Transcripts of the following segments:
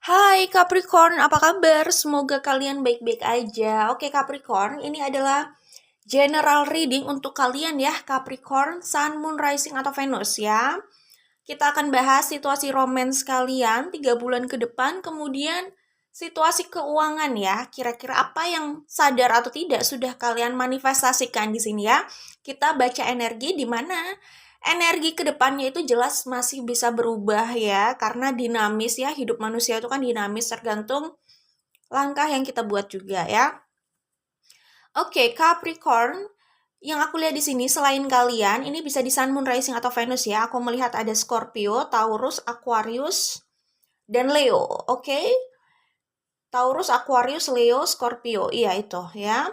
Hai Capricorn, apa kabar? Semoga kalian baik-baik aja. Oke Capricorn, ini adalah general reading untuk kalian ya Capricorn, Sun, Moon, Rising, atau Venus ya. Kita akan bahas situasi romance kalian 3 bulan ke depan, kemudian situasi keuangan ya. Kira-kira apa yang sadar atau tidak sudah kalian manifestasikan di sini ya. Kita baca energi di mana energi ke depannya itu jelas masih bisa berubah ya, karena dinamis ya, hidup manusia itu kan dinamis tergantung langkah yang kita buat juga ya. Oke, Capricorn, yang aku lihat di sini selain kalian, ini bisa di Sun, Moon, Rising, atau Venus ya. Aku melihat ada Scorpio, Taurus, Aquarius, dan Leo. Oke, Taurus, Aquarius, Leo, Scorpio. Iya itu ya.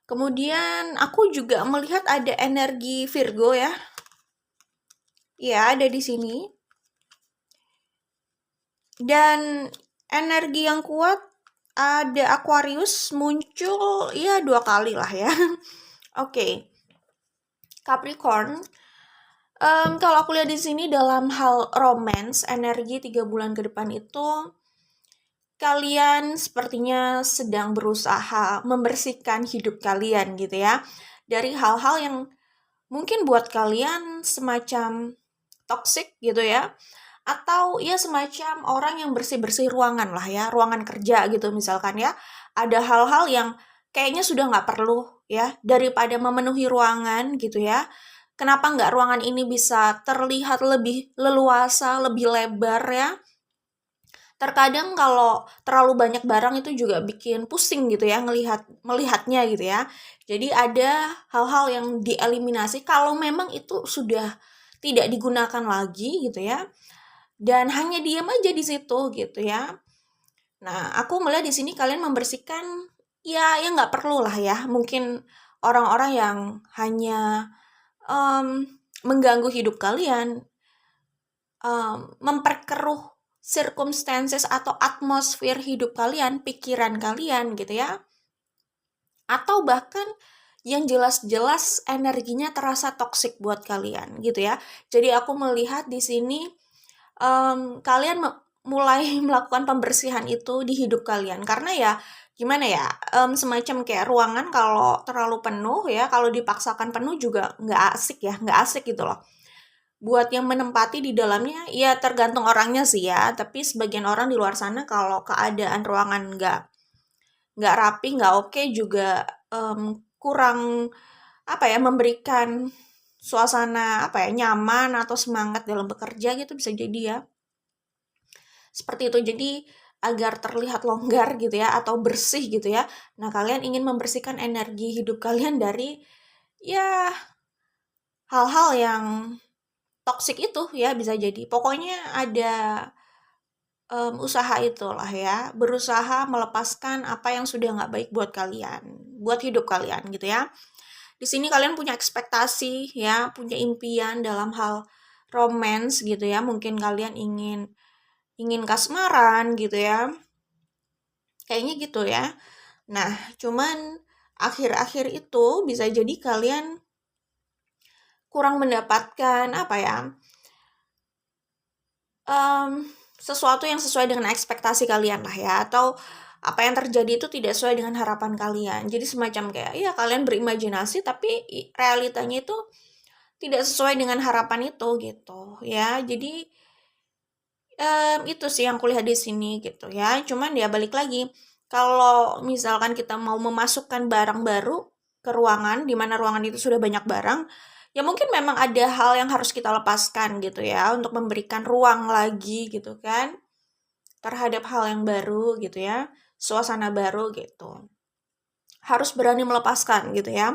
Kemudian aku juga melihat ada energi Virgo ya. Iya, ada di sini. Dan energi yang kuat ada Aquarius muncul ya 2 kali lah ya. Oke. Capricorn, kalau aku lihat di sini dalam hal romance, energi 3 bulan ke depan itu kalian sepertinya sedang berusaha membersihkan hidup kalian gitu ya. Dari hal-hal yang mungkin buat kalian semacam toxic gitu ya. Atau ya semacam orang yang bersih-bersih ruangan lah ya, ruangan kerja gitu misalkan ya. Ada hal-hal yang kayaknya sudah nggak perlu ya, daripada memenuhi ruangan gitu ya. Kenapa nggak ruangan ini bisa terlihat lebih leluasa, lebih lebar ya. Terkadang kalau terlalu banyak barang itu juga bikin pusing gitu ya melihatnya gitu ya. Jadi ada hal-hal yang dieliminasi kalau memang itu sudah tidak digunakan lagi gitu ya. Dan hanya diam aja di situ gitu ya. Nah, aku melihat di sini kalian membersihkan ya yang nggak perlu lah ya. Mungkin orang-orang yang hanya mengganggu hidup kalian, memperkeruh circumstances atau atmosfer hidup kalian, pikiran kalian gitu ya. Atau bahkan yang jelas-jelas energinya terasa toksik buat kalian gitu ya. Jadi aku melihat di sini kalian mulai melakukan pembersihan itu di hidup kalian. Karena ya gimana ya, semacam kayak ruangan kalau terlalu penuh ya, kalau dipaksakan penuh juga nggak asik ya, nggak asik gitu loh. Buat yang menempati di dalamnya, ya tergantung orangnya sih ya, tapi sebagian orang di luar sana kalau keadaan ruangan nggak rapi, nggak oke juga kurang apa ya, memberikan suasana apa ya, nyaman atau semangat dalam bekerja gitu bisa jadi ya. Seperti itu. Jadi agar terlihat longgar gitu ya atau bersih gitu ya. Nah, kalian ingin membersihkan energi hidup kalian dari ya hal-hal yang toksik itu ya bisa jadi. Pokoknya ada usaha itulah ya, berusaha melepaskan apa yang sudah nggak baik buat kalian, buat hidup kalian gitu ya. Di sini kalian punya ekspektasi ya, punya impian dalam hal romance gitu ya. Mungkin kalian ingin ingin kasmaran gitu ya. Kayaknya gitu ya. Nah, cuman akhir-akhir itu bisa jadi kalian kurang mendapatkan apa ya, sesuatu yang sesuai dengan ekspektasi kalian lah ya, atau apa yang terjadi itu tidak sesuai dengan harapan kalian. Jadi semacam kayak ya kalian berimajinasi tapi realitanya itu tidak sesuai dengan harapan itu gitu ya. Jadi itu sih yang kulihat di sini gitu ya. Cuman ya balik lagi, kalau misalkan kita mau memasukkan barang baru ke ruangan, di mana ruangan itu sudah banyak barang, ya mungkin memang ada hal yang harus kita lepaskan gitu ya, untuk memberikan ruang lagi gitu kan, terhadap hal yang baru gitu ya, suasana baru gitu. Harus berani melepaskan gitu ya.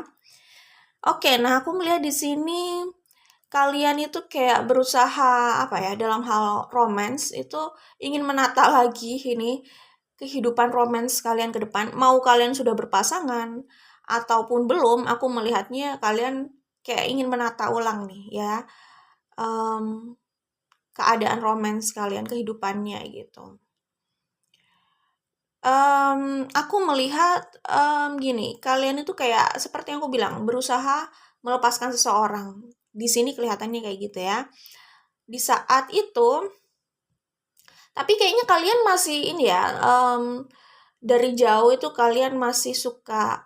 Oke, nah aku melihat di sini kalian itu kayak berusaha apa ya, dalam hal romance itu ingin menata lagi ini kehidupan romance kalian ke depan. Mau kalian sudah berpasangan ataupun belum, aku melihatnya kalian kayak ingin menata ulang nih ya, em, keadaan romance kalian, kehidupannya gitu. Aku melihat gini, kalian itu kayak seperti yang aku bilang, berusaha melepaskan seseorang. Di sini kelihatannya kayak gitu ya. Di saat itu, Tapi kayaknya kalian masih ini ya, dari jauh itu kalian masih suka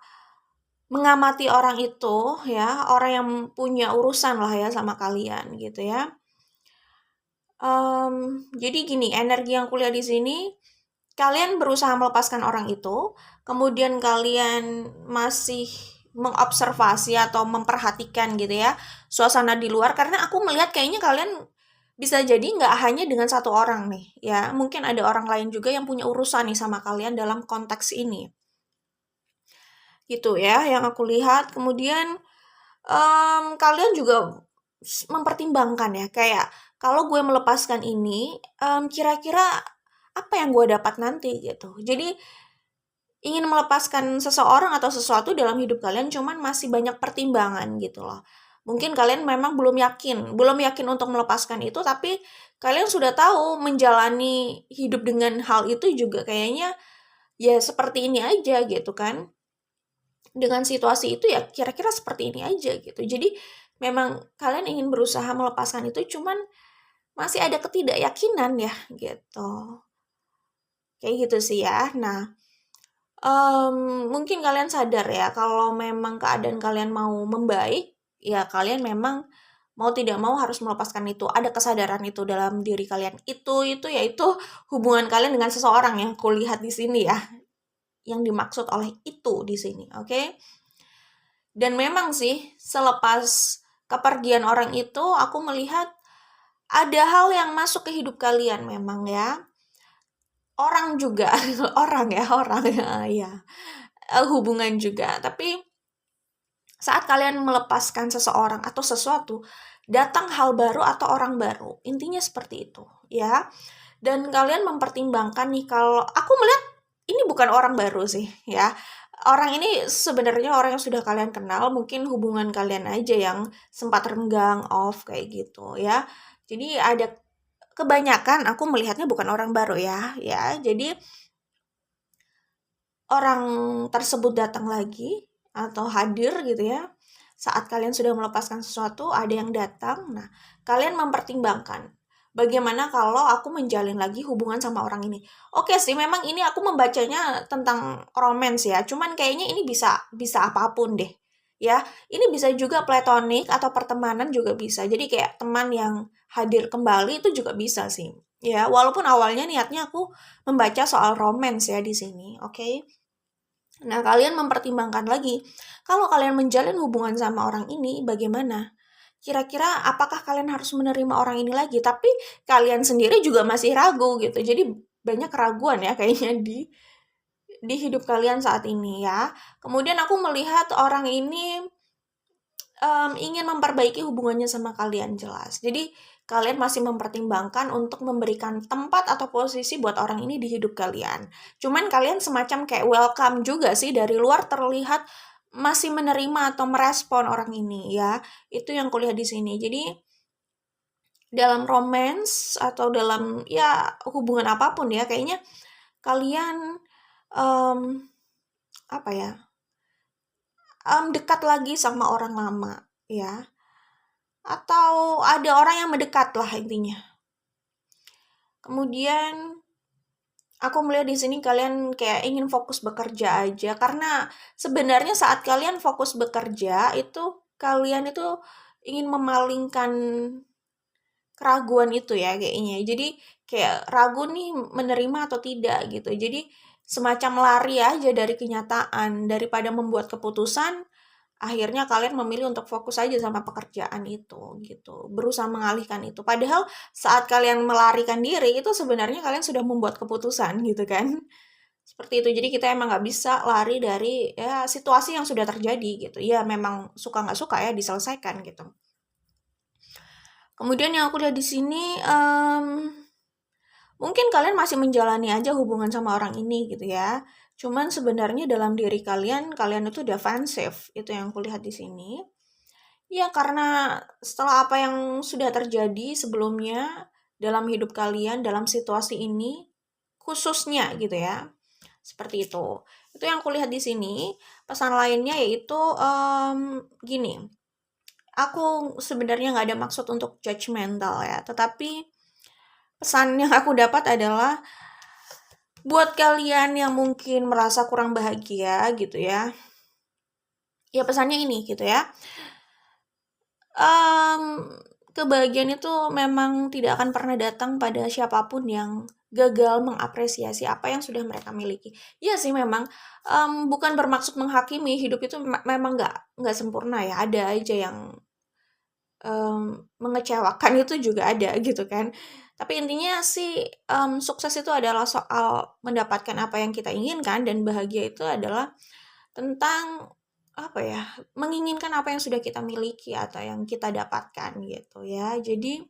mengamati orang itu ya, orang yang punya urusan lah ya sama kalian gitu ya. Jadi gini, energi yang kuliah di sini, kalian berusaha melepaskan orang itu, kemudian kalian masih mengobservasi atau memperhatikan gitu ya, suasana di luar, karena aku melihat kayaknya kalian bisa jadi nggak hanya dengan satu orang nih, ya, mungkin ada orang lain juga yang punya urusan nih sama kalian dalam konteks ini. Gitu ya, yang aku lihat. Kemudian kalian juga mempertimbangkan ya, kayak kalau gue melepaskan ini, kira-kira apa yang gue dapat nanti gitu. Jadi ingin melepaskan seseorang atau sesuatu dalam hidup kalian cuman masih banyak pertimbangan gitu loh. Mungkin kalian memang belum yakin untuk melepaskan itu, tapi kalian sudah tahu menjalani hidup dengan hal itu juga kayaknya ya seperti ini aja gitu kan. Dengan situasi itu ya kira-kira seperti ini aja gitu. Jadi memang kalian ingin berusaha melepaskan itu cuman masih ada ketidakyakinan ya gitu. Kayak gitu sih ya. Nah, mungkin kalian sadar ya kalau memang keadaan kalian mau membaik, ya kalian memang mau tidak mau harus melepaskan itu. Ada kesadaran itu dalam diri kalian. Itu yaitu hubungan kalian dengan seseorang yang kulihat di sini ya. Yang dimaksud oleh itu di sini, oke? Dan memang sih selepas kepergian orang itu aku melihat ada hal yang masuk ke hidup kalian memang ya. Orang juga, orang ya, hubungan juga. Tapi saat kalian melepaskan seseorang atau sesuatu, datang hal baru atau orang baru. Intinya seperti itu, ya. Dan kalian mempertimbangkan nih, kalau aku melihat ini bukan orang baru sih, ya. Orang ini sebenarnya orang yang sudah kalian kenal, mungkin hubungan kalian aja yang sempat renggang, off kayak gitu, ya. Jadi ada kebanyakan aku melihatnya bukan orang baru ya, ya. Jadi orang tersebut datang lagi atau hadir gitu ya, saat kalian sudah melepaskan sesuatu, ada yang datang. Nah, kalian mempertimbangkan, bagaimana kalau aku menjalin lagi hubungan sama orang ini? Oke sih, memang ini aku membacanya tentang romance ya, cuman kayaknya ini bisa bisa apapun deh. Ya, ini bisa juga platonik atau pertemanan juga bisa. Jadi kayak teman yang hadir kembali itu juga bisa sih. Ya, walaupun awalnya niatnya aku membaca soal romance ya di sini, oke? Nah, kalian mempertimbangkan lagi, kalau kalian menjalin hubungan sama orang ini, bagaimana? Kira-kira apakah kalian harus menerima orang ini lagi? Tapi kalian sendiri juga masih ragu gitu. Jadi banyak keraguan ya kayaknya di hidup kalian saat ini ya. Kemudian aku melihat orang ini ingin memperbaiki hubungannya sama kalian jelas. Jadi kalian masih mempertimbangkan untuk memberikan tempat atau posisi buat orang ini di hidup kalian. Cuman kalian semacam kayak welcome juga sih, dari luar terlihat masih menerima atau merespon orang ini ya. Itu yang kulihat di sini. Jadi dalam romance atau dalam ya hubungan apapun ya, kayaknya kalian apa ya? Dekat lagi sama orang lama ya. Atau ada orang yang mendekat lah intinya. Kemudian aku melihat di sini kalian kayak ingin fokus bekerja aja, karena sebenarnya saat kalian fokus bekerja itu kalian itu ingin memalingkan keraguan itu ya kayaknya. Jadi kayak ragu nih menerima atau tidak gitu. Jadi semacam lari aja dari kenyataan daripada membuat keputusan. Akhirnya kalian memilih untuk fokus aja sama pekerjaan itu gitu, berusaha mengalihkan itu. Padahal saat kalian melarikan diri itu sebenarnya kalian sudah membuat keputusan gitu kan. Seperti itu. Jadi kita emang nggak bisa lari dari ya situasi yang sudah terjadi gitu. Ya memang suka nggak suka ya diselesaikan gitu. Kemudian yang aku lihat di sini mungkin kalian masih menjalani aja hubungan sama orang ini gitu ya. Cuman sebenarnya dalam diri kalian, kalian itu defensif. Itu yang kulihat di sini. Ya, karena setelah apa yang sudah terjadi sebelumnya dalam hidup kalian, dalam situasi ini, khususnya gitu ya. Seperti itu. Itu yang kulihat di sini. Pesan lainnya yaitu gini. Aku sebenarnya nggak ada maksud untuk judgmental ya. Tetapi pesan yang aku dapat adalah buat kalian yang mungkin merasa kurang bahagia gitu ya. Ya pesannya ini gitu ya. Kebahagiaan itu memang tidak akan pernah datang pada siapapun yang gagal mengapresiasi apa yang sudah mereka miliki. Iya sih memang, bukan bermaksud menghakimi, hidup itu memang nggak sempurna ya, ada aja yang, mengecewakan itu juga ada gitu kan. Tapi intinya sih, sukses itu adalah soal mendapatkan apa yang kita inginkan dan bahagia itu adalah tentang, apa ya, menginginkan apa yang sudah kita miliki atau yang kita dapatkan gitu ya. Jadi,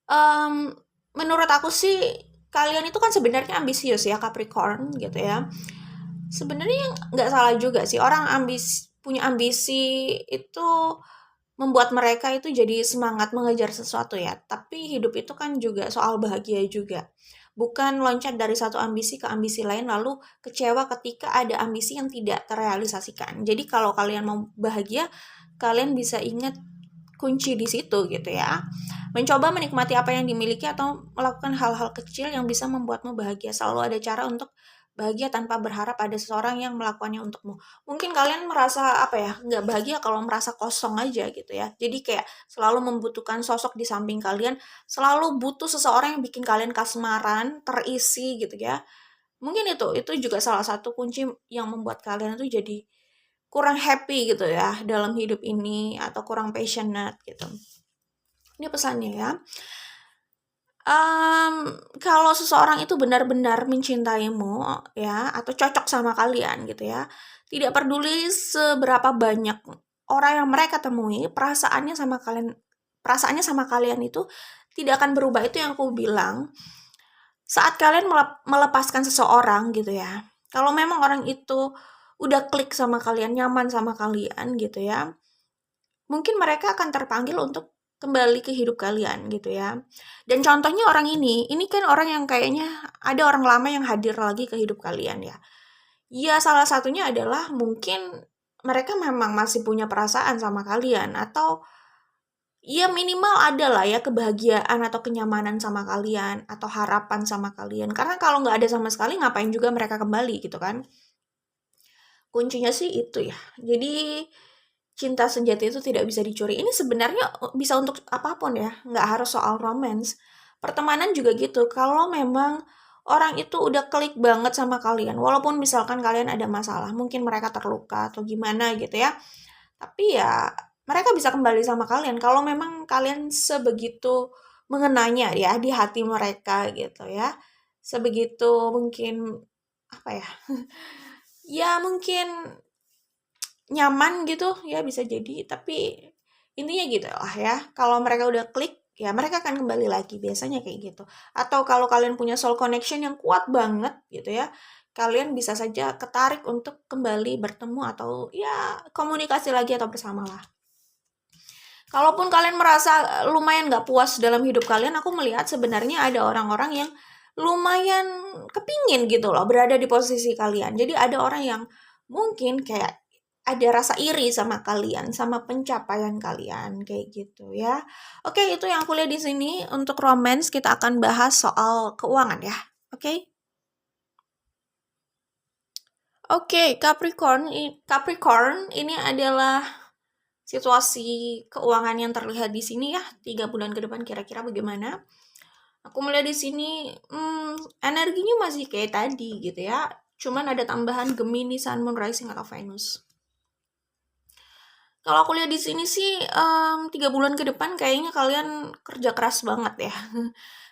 mmm, menurut aku sih kalian itu kan sebenarnya ambisius ya, Capricorn gitu ya. Sebenarnya nggak salah juga sih, orang punya ambisi itu membuat mereka itu jadi semangat mengejar sesuatu ya. Tapi hidup itu kan juga soal bahagia juga. Bukan loncat dari satu ambisi ke ambisi lain lalu kecewa ketika ada ambisi yang tidak terrealisasikan. Jadi kalau kalian mau bahagia, kalian bisa ingat kunci di situ gitu ya. Mencoba menikmati apa yang dimiliki atau melakukan hal-hal kecil yang bisa membuatmu bahagia. Selalu ada cara untuk bahagia tanpa berharap ada seseorang yang melakukannya untukmu. Mungkin kalian merasa apa ya, nggak bahagia kalau merasa kosong aja gitu ya. Jadi kayak selalu membutuhkan sosok di samping kalian, selalu butuh seseorang yang bikin kalian kasmaran, terisi gitu ya. Mungkin itu juga salah satu kunci yang membuat kalian itu jadi kurang happy gitu ya dalam hidup ini atau kurang passionate gitu. Ini pesannya ya. Kalau seseorang itu benar-benar mencintaimu ya atau cocok sama kalian gitu ya, tidak peduli seberapa banyak orang yang mereka temui, perasaannya sama kalian itu tidak akan berubah. Itu yang aku bilang, saat kalian melepaskan seseorang gitu ya, kalau memang orang itu udah klik sama kalian, nyaman sama kalian gitu ya, mungkin mereka akan terpanggil untuk kembali ke hidup kalian gitu ya. Dan contohnya orang ini kan orang yang kayaknya ada orang lama yang hadir lagi ke hidup kalian ya. Ya salah satunya adalah mungkin mereka memang masih punya perasaan sama kalian atau ya minimal ada lah ya kebahagiaan atau kenyamanan sama kalian atau harapan sama kalian. Karena kalau nggak ada sama sekali ngapain juga mereka kembali gitu kan. Kuncinya sih itu ya. Jadi cinta sejati itu tidak bisa dicuri. Ini sebenarnya bisa untuk apapun ya, nggak harus soal romance. Pertemanan juga gitu, kalau memang orang itu udah klik banget sama kalian, walaupun misalkan kalian ada masalah, mungkin mereka terluka atau gimana gitu ya, tapi ya mereka bisa kembali sama kalian kalau memang kalian sebegitu mengenanya ya di hati mereka gitu ya. Sebegitu mungkin apa ya? Ya mungkin nyaman gitu ya bisa jadi, tapi intinya gitu lah ya, kalau mereka udah klik, ya mereka akan kembali lagi, biasanya kayak gitu. Atau kalau kalian punya soul connection yang kuat banget gitu ya, kalian bisa saja ketarik untuk kembali bertemu atau ya komunikasi lagi atau bersamalah. Kalaupun kalian merasa lumayan gak puas dalam hidup kalian, aku melihat sebenarnya ada orang-orang yang lumayan kepingin gitu loh berada di posisi kalian. Jadi ada orang yang mungkin kayak ada rasa iri sama kalian, sama pencapaian kalian kayak gitu ya. Oke, itu yang aku lihat di sini. Untuk romance kita akan bahas soal keuangan ya. Oke. Oke, Capricorn ini adalah situasi keuangan yang terlihat di sini ya. 3 bulan ke depan kira-kira bagaimana? Aku melihat di sini, energinya masih kayak tadi gitu ya. Cuman ada tambahan Gemini, Sun, Moon, Rising atau Venus. Kalau aku lihat di sini sih, 3 bulan ke depan kayaknya kalian kerja keras banget ya.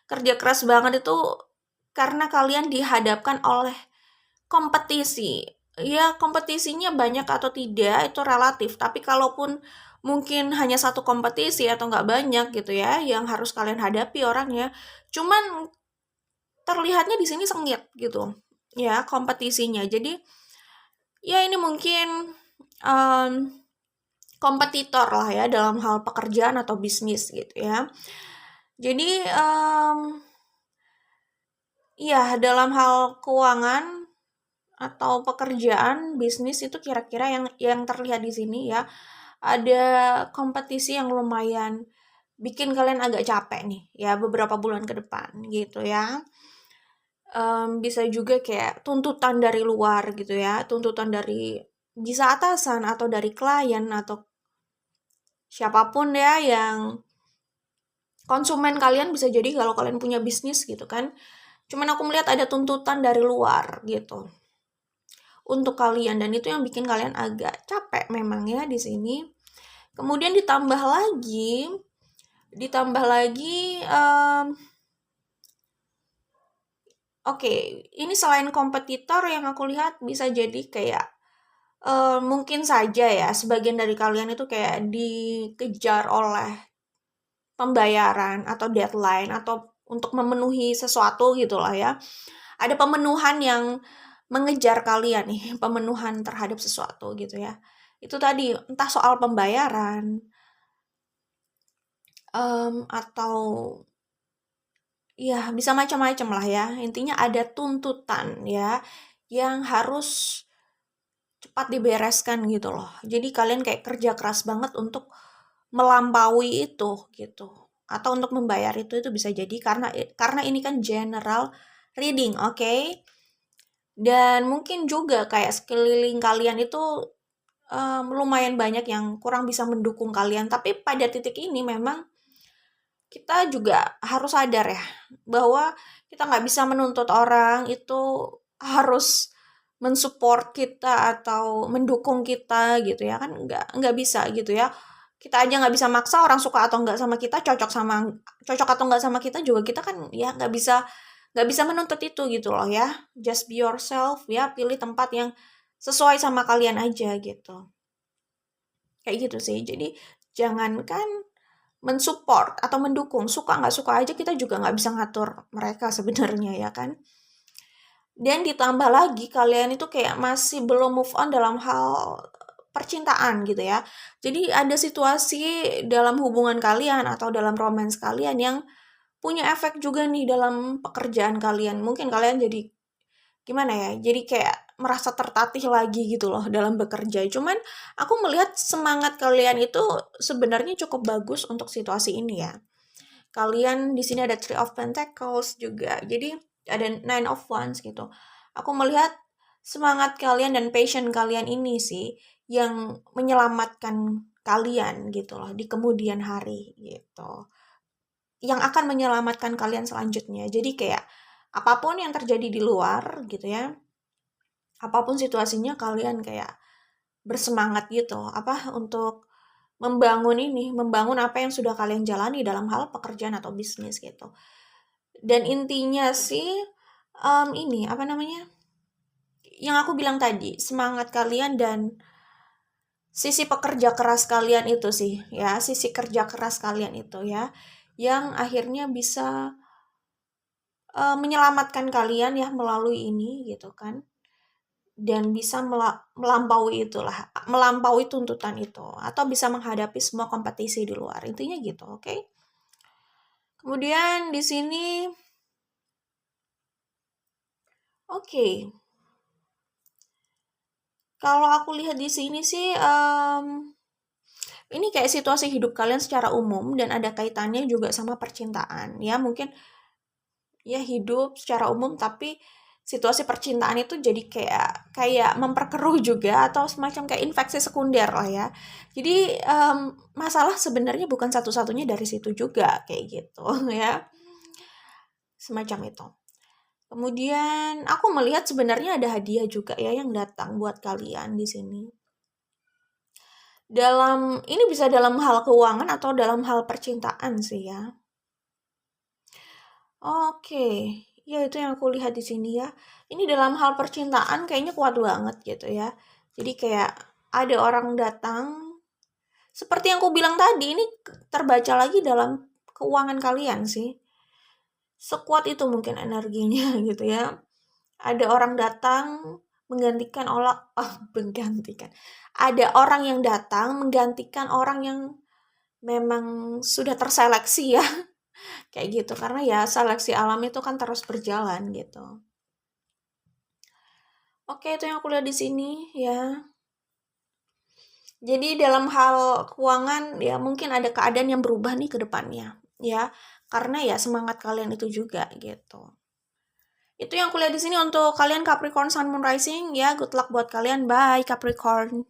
Kerja keras banget itu karena kalian dihadapkan oleh kompetisi. Ya kompetisinya banyak atau tidak itu relatif, tapi kalaupun mungkin hanya satu kompetisi atau nggak banyak gitu ya yang harus kalian hadapi orangnya, cuman terlihatnya di sini sengit gitu ya kompetisinya. Jadi ya ini mungkin, kompetitor lah ya dalam hal pekerjaan atau bisnis gitu ya. Jadi, ya dalam hal keuangan atau pekerjaan, bisnis itu kira-kira yang terlihat di sini ya, ada kompetisi yang lumayan bikin kalian agak capek nih ya beberapa bulan ke depan gitu ya. Bisa juga kayak tuntutan dari luar gitu ya, tuntutan dari bisa atasan atau dari klien atau siapapun ya yang konsumen kalian, bisa jadi kalau kalian punya bisnis gitu kan. Cuman aku melihat ada tuntutan dari luar gitu untuk kalian, dan itu yang bikin kalian agak capek memang ya di sini. Kemudian ditambah lagi oke, ini selain kompetitor yang aku lihat bisa jadi kayak mungkin saja ya sebagian dari kalian itu kayak dikejar oleh pembayaran atau deadline atau untuk memenuhi sesuatu gitulah ya. Ada pemenuhan yang mengejar kalian nih, pemenuhan terhadap sesuatu gitu ya. Itu tadi entah soal pembayaran atau ya bisa macam-macam lah ya. Intinya ada tuntutan ya yang harus cepat dibereskan gitu loh. Jadi kalian kayak kerja keras banget untuk melampaui itu gitu. Atau untuk membayar itu bisa jadi karena ini kan general reading, oke? Dan mungkin juga kayak sekeliling kalian itu lumayan banyak yang kurang bisa mendukung kalian. Tapi pada titik ini memang kita juga harus sadar ya bahwa kita nggak bisa menuntut orang itu harus mensupport kita atau mendukung kita gitu ya kan, nggak bisa gitu ya. Kita aja nggak bisa maksa orang suka atau nggak sama kita, cocok atau nggak sama kita juga, kita kan ya nggak bisa menuntut itu gitu loh ya. Just be yourself ya, pilih tempat yang sesuai sama kalian aja gitu, kayak gitu sih. Jadi jangankan mensupport atau mendukung, suka nggak suka aja kita juga nggak bisa ngatur mereka sebenarnya ya kan. Dan ditambah lagi kalian itu kayak masih belum move on dalam hal percintaan gitu ya. Jadi ada situasi dalam hubungan kalian atau dalam romance kalian yang punya efek juga nih dalam pekerjaan kalian. Mungkin kalian jadi gimana ya, jadi kayak merasa tertatih lagi gitu loh dalam bekerja. Cuman aku melihat semangat kalian itu sebenarnya cukup bagus untuk situasi ini ya. Kalian di sini ada Three of Pentacles juga. Jadi ada Nine of Wands gitu. Aku melihat semangat kalian dan passion kalian ini sih yang menyelamatkan kalian gitu loh di kemudian hari gitu. Yang akan menyelamatkan kalian selanjutnya. Jadi kayak apapun yang terjadi di luar gitu ya, apapun situasinya kalian kayak bersemangat gitu untuk membangun apa yang sudah kalian jalani dalam hal pekerjaan atau bisnis gitu. Dan intinya sih ini apa namanya, yang aku bilang tadi, semangat kalian dan sisi pekerja keras kalian itu sih ya, sisi kerja keras kalian itu ya yang akhirnya bisa menyelamatkan kalian ya melalui ini gitu kan, dan bisa melampaui tuntutan itu atau bisa menghadapi semua kompetisi di luar, intinya gitu, oke? Kemudian di sini oke, kalau aku lihat di sini sih ini kayak situasi hidup kalian secara umum dan ada kaitannya juga sama percintaan ya, mungkin ya hidup secara umum tapi situasi percintaan itu jadi kayak memperkeruh juga atau semacam kayak infeksi sekunder lah ya. Jadi masalah sebenarnya bukan satu-satunya dari situ juga kayak gitu ya, semacam itu. Kemudian aku melihat sebenarnya ada hadiah juga ya yang datang buat kalian di sini. Ini bisa dalam hal keuangan atau dalam hal percintaan sih ya. Oke, ya itu yang aku lihat di sini ya. Ini dalam hal percintaan kayaknya kuat banget gitu ya. Jadi kayak ada orang datang, seperti yang aku bilang tadi, ini terbaca lagi dalam keuangan kalian sih. Sekuat itu mungkin energinya gitu ya. Ada orang datang menggantikan. Ada orang yang datang menggantikan orang yang memang sudah terseleksi ya. Kayak gitu, karena ya seleksi alam itu kan terus berjalan gitu. Oke, itu yang aku lihat di sini ya. Jadi dalam hal keuangan ya mungkin ada keadaan yang berubah nih ke depannya ya. Karena ya semangat kalian itu juga gitu. Itu yang kuliah di sini untuk kalian Capricorn Sun Moon Rising ya. Good luck buat kalian. Bye Capricorn.